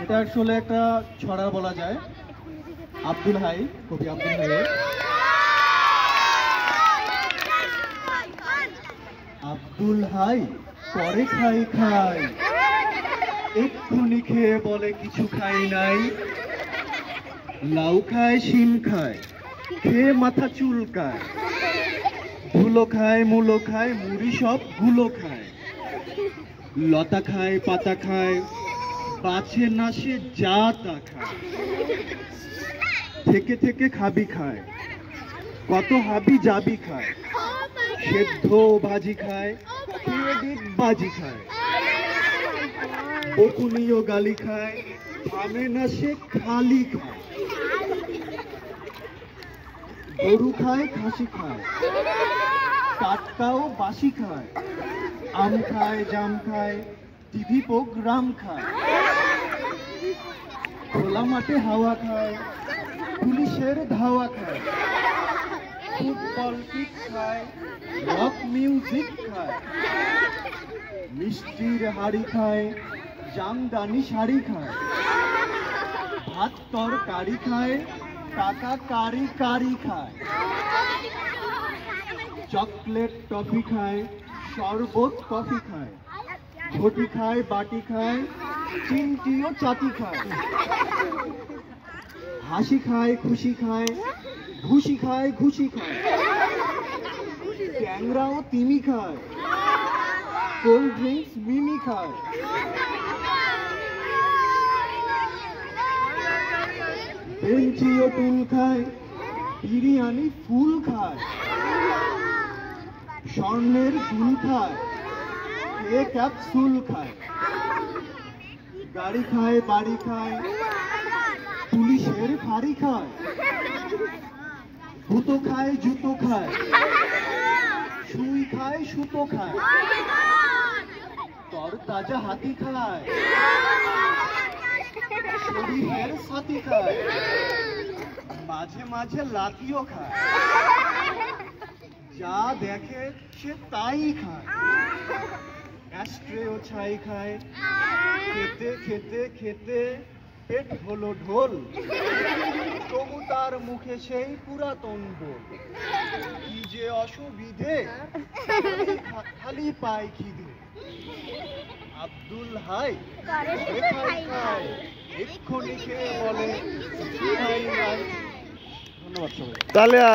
এটা আসলে একটা ছড়া বলা যায়। আব্দুল হাই, কবি আব্দুল হাই। আব্দুল হাই পরে খাই খাই, এক্ষুনি খেয়ে বলে কিছু খাই নাই। লাউ খায়, শিম খায়, খেয়ে মাথা চুলকায়। ধুলো খায়, মুলো খায়, মুড়ি সব গুলো খায়। লতা খায়, পাতা খায়, বাছে না সে যা তা খায়। থেকে থেকে খাবি খায়, কত হাবি জাবি খায়। সেদ্ধ ভাজি খায়, খেয়ে দিক বাজি খায়। বকুনিও গালি খায়, থামে না সে খালি খায়। গরু খায়, খাসি খায়, টাটকাও বাসি খায়। আম খায়, জাম খায়, টিভি প্রোগ্রাম খায়। খোলা মাঠে হাওয়া খায়, পুলিশের ধাওয়া খায়। ফুটবল কিক খায়, রক মিউজিক খায়। মিষ্টির হাড়ি খায়, জামদানি শাড়ি খায়। ভাত তরকারি খায়, টাকা কারি কারি খায়। চকলেট টফি খায়, শরবত কফি খায়। ঘটি খায়, বাটি খায়, চিমটিও চাটি খায়। হাসি খায়, খুশি খায়, ঘুষি খায়, ঘুষি খায়। ট্যাংরাও তিমি খায়, কোল্ড ড্রিঙ্কস মিমি খায়। বেঞ্চিও টুল খায়, বিরিয়ানি ফুল খায়। স্বর্ণের দুল খায়, এ ক্যাপসুল খায়। গাড়ি খায়, বাড়ি খায়, পুলিশের ফাঁড়ি খায়। জুতো খায়, জুতো খায়, সুই খায়, সুতো খায়। তর তাজা হাতি খায়, শরীরের সাথী খায়। মাঝে মাঝে লাতিও খায়, যা দেখে সে তাই খায়। অ্যাস্ট্রেও ছাই খায়, খেতে খেতে খেতে পেট হলো ঢোল। তবু তার মুখে সেই পুরাতন বোল। কি যে অসুবিধে, খালি পায় খিদে। আব্দুল হাই খাই খাই, এক্ষুনি খেয়ে বলে খাই নাই। ধন্যবাদ সবাই। তালিয়া।